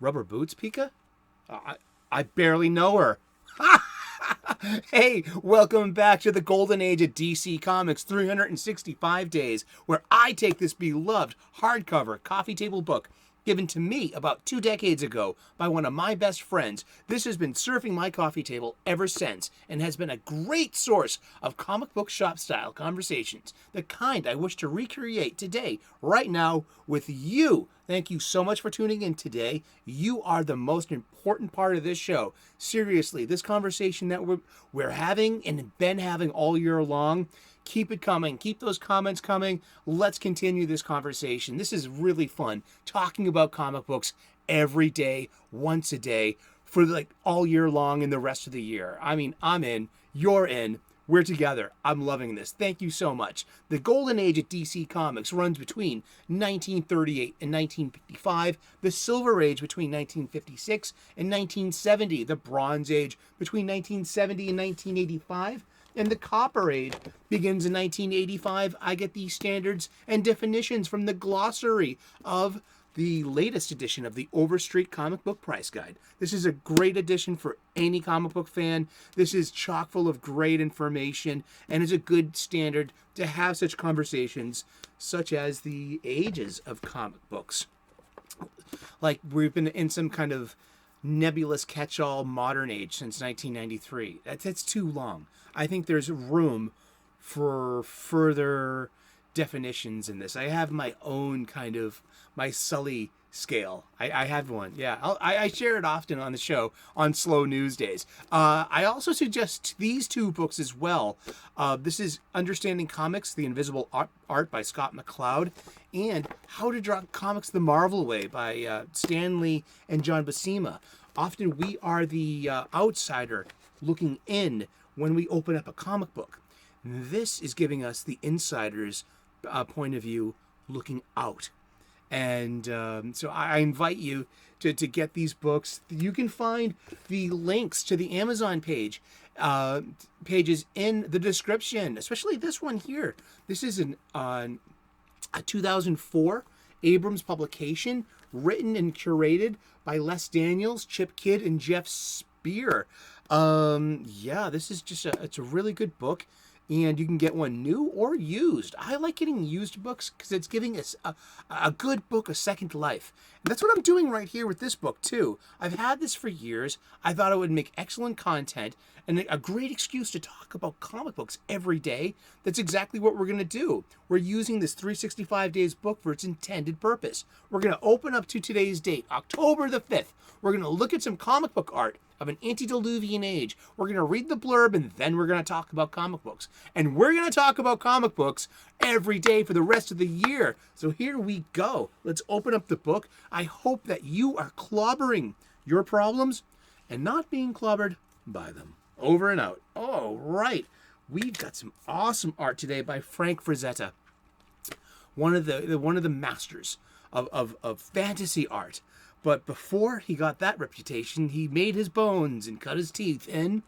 Rubber boots, Pika? I barely know her. Hey, welcome back to the golden age of DC Comics 365 days, where I take this beloved hardcover coffee table book given to me about 2 decades ago by one of my best friends. This has been surfing my coffee table ever since and has been a great source of comic book shop style conversations, the kind I wish to recreate today, right now, with you. Thank you so much for tuning in today. You are the most important part of this show. Seriously, this conversation that we're having and been having all year long, keep it coming. Keep those comments coming. Let's continue this conversation. This is really fun, talking about comic books every day, once a day, for like all year long and the rest of the year. I mean, I'm in, you're in, we're together. I'm loving this. Thank you so much. The golden age of DC Comics runs between 1938 and 1955, the silver age between 1956 and 1970, the bronze age between 1970 and 1985, and the copper age begins in 1985. I get these standards and definitions from the glossary of the latest edition of the Overstreet Comic Book Price Guide. This is a great edition for any comic book fan. This is chock full of great information and is a good standard to have such conversations, such as the ages of comic books. Like, we've been in some kind of nebulous catch-all modern age since 1993. That's too long. I think there's room for further definitions in this. I have my own kind of, my Sully scale. I have one. Yeah, I share it often on the show on slow news days. I also suggest these two books as well. This is Understanding Comics, The Invisible Art by Scott McCloud, and How to Draw Comics the Marvel Way by Stan Lee and John Buscema. Often we are the outsider looking in when we open up a comic book. This is giving us the insider's point of view looking out. And so I invite you to get these books. You can find the links to the Amazon pages in the description, especially this one here. This is a 2004 Abrams publication, written and curated by Les Daniels, Chip Kidd, and Geoff Spear. Yeah, this is just it's a really good book. And you can get one new or used. I like getting used books because it's giving us a good book a second life. And that's what I'm doing right here with this book, too. I've had this for years. I thought it would make excellent content and a great excuse to talk about comic books every day. That's exactly what we're going to do. We're using this 365 days book for its intended purpose. We're going to open up to today's date, October the 5th. We're going to look at some comic book art of an antediluvian age. We're going to read the blurb, and then we're going to talk about comic books. And we're going to talk about comic books every day for the rest of the year. So here we go. Let's open up the book. I hope that you are clobbering your problems and not being clobbered by them. Over and out. All right. We've got some awesome art today by Frank Frazetta, one of the masters of fantasy art. But before he got that reputation, he made his bones and cut his teeth in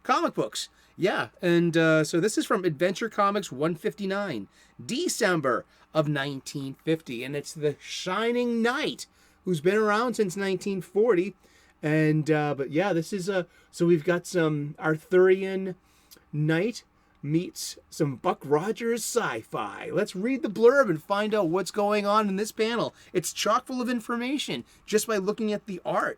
comic books. Yeah, and so this is from Adventure Comics 159, December of 1950. And it's the Shining Knight, who's been around since 1940. And, but yeah, this is so we've got some Arthurian knight meets some Buck Rogers sci-fi. Let's read the blurb and find out what's going on in this panel. It's chock full of information just by looking at the art.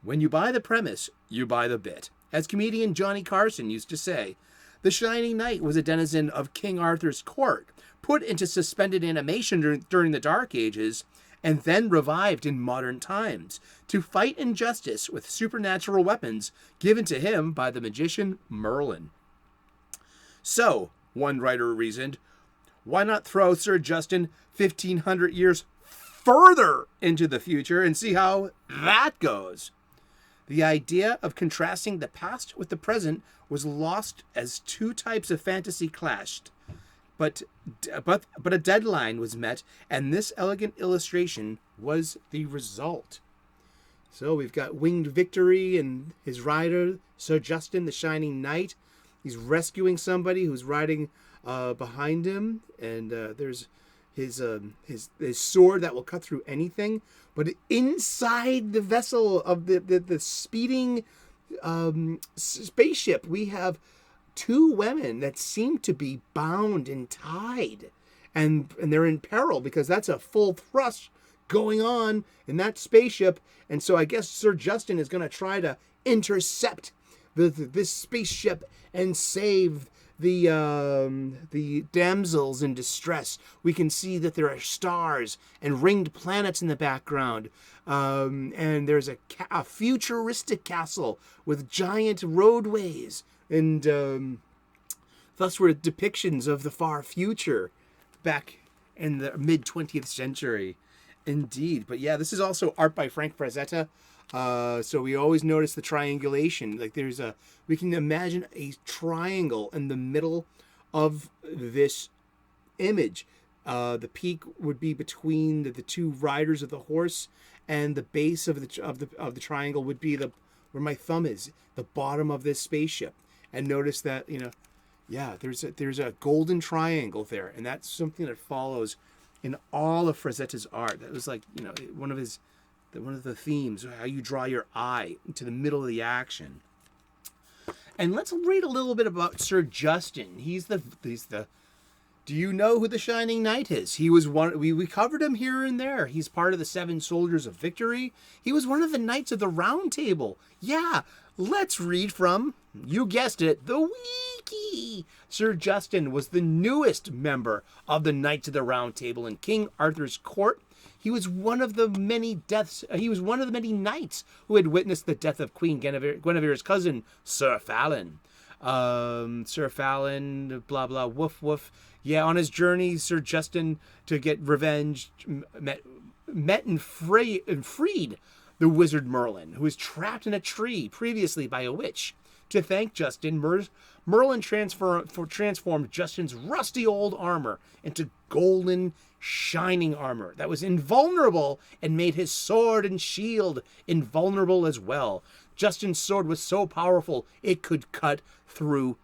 When you buy the premise, you buy the bit. As comedian Johnny Carson used to say, the Shining Knight was a denizen of King Arthur's court, put into suspended animation during the Dark Ages, and then revived in modern times to fight injustice with supernatural weapons given to him by the magician Merlin. So, one writer reasoned, why not throw Sir Justin 1,500 years further into the future and see how that goes? The idea of contrasting the past with the present was lost as two types of fantasy clashed. But a deadline was met, and this elegant illustration was the result. So we've got Winged Victory and his rider, Sir Justin, the Shining Knight. He's rescuing somebody who's riding behind him, and there's his sword that will cut through anything. But inside the vessel of the speeding spaceship, we have two women that seem to be bound and tied, and they're in peril because that's a full thrust going on in that spaceship. And so I guess Sir Justin is going to try to intercept this spaceship and save the damsels in distress. We can see that there are stars and ringed planets in the background, and there's a futuristic castle with giant roadways, and thus were depictions of the far future back in the mid 20th century. Indeed. But yeah, this is also art by Frank Frazetta. So we always notice the triangulation. Like we can imagine a triangle in the middle of this image. The peak would be between the two riders of the horse, and the base of the triangle would be where my thumb is, the bottom of this spaceship. And notice that, there's a golden triangle there, and that's something that follows in all of Frazetta's art. That was one of the themes, how you draw your eye into the middle of the action. And let's read a little bit about Sir Justin. He's the do you know who the Shining Knight is? He was one, we covered him here and there. He's part of the 7 Soldiers of Victory. He was one of the Knights of the Round Table. Yeah, let's read from, you guessed it, the Wiki. Sir Justin was the newest member of the Knights of the Round Table in King Arthur's court. He was one of the many deaths. He was one of the many knights who had witnessed the death of Queen Guinevere's cousin, Sir Fallon. Sir Fallon, blah blah, woof woof. Yeah, on his journey, Sir Justin, to get revenge, met and freed the wizard Merlin, who was trapped in a tree previously by a witch. To thank Justin, Merlin transformed Justin's rusty old armor into golden, shining armor that was invulnerable, and made his sword and shield invulnerable as well. Justin's sword was so powerful it could cut through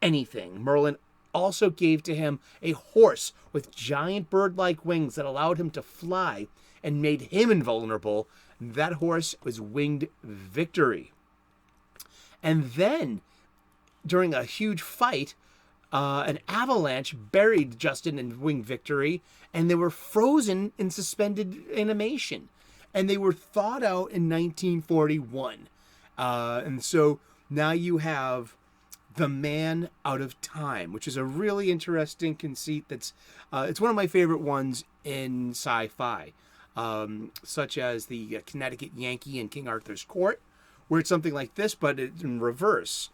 anything. Merlin also gave to him a horse with giant bird-like wings that allowed him to fly and made him invulnerable. That horse was Winged Victory. And then, during a huge fight, an avalanche buried Justin and Winged Victory, and they were frozen in suspended animation. And they were thawed out in 1941. And so now you have The Man Out of Time, which is a really interesting conceit. It's one of my favorite ones in sci-fi, such as the Connecticut Yankee in King Arthur's Court, where it's something like this, but it's in reverse.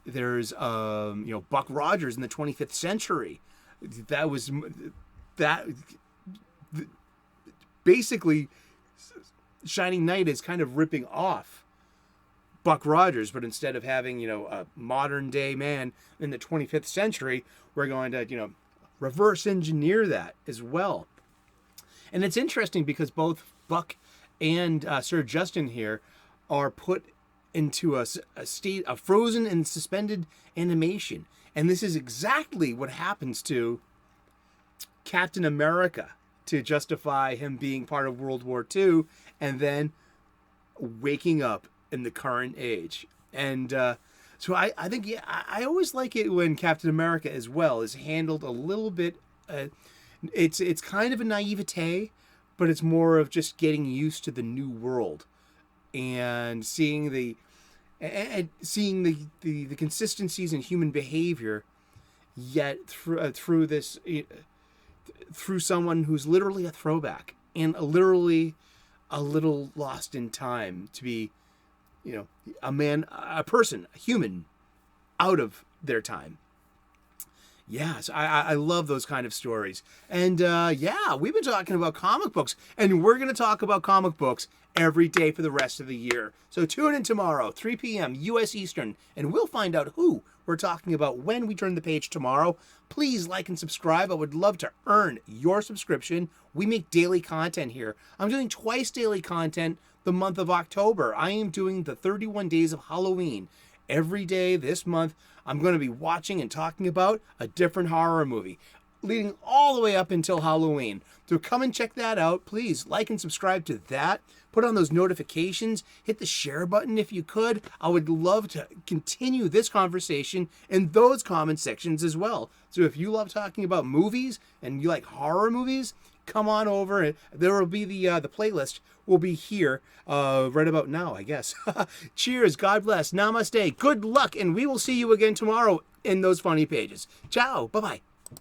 There's, Buck Rogers in the 25th century. Basically, Shining Knight is kind of ripping off Buck Rogers, but instead of having, a modern day man in the 25th century, we're going to, reverse engineer that as well. And it's interesting because both Buck and Sir Justin here are put into a state of frozen and suspended animation. And this is exactly what happens to Captain America to justify him being part of World War II and then waking up in the current age. And so I think, I always like it when Captain America as well is handled a little bit, it's kind of a naivete, but it's more of just getting used to the new world and seeing the consistencies in human behavior, yet through someone who's literally a throwback and literally a little lost in time to be, a person, a human out of their time. Yes, I love those kind of stories. And we've been talking about comic books, and we're going to talk about comic books every day for the rest of the year. So tune in tomorrow, 3 p.m. U.S. Eastern, and we'll find out who we're talking about when we turn the page tomorrow. Please like and subscribe. I would love to earn your subscription. We make daily content here. I'm doing twice daily content the month of October. I am doing the 31 Days of Halloween. Every day this month, I'm going to be watching and talking about a different horror movie. leading all the way up until Halloween. So come and check that out. Please like and subscribe to that. Put on those notifications. Hit the share button if you could. I would love to continue this conversation in those comment sections as well. So if you love talking about movies and you like horror movies, come on over. And there will be the playlist will be here right about now, I guess. Cheers. God bless. Namaste. Good luck. And we will see you again tomorrow in those funny pages. Ciao. Bye-bye.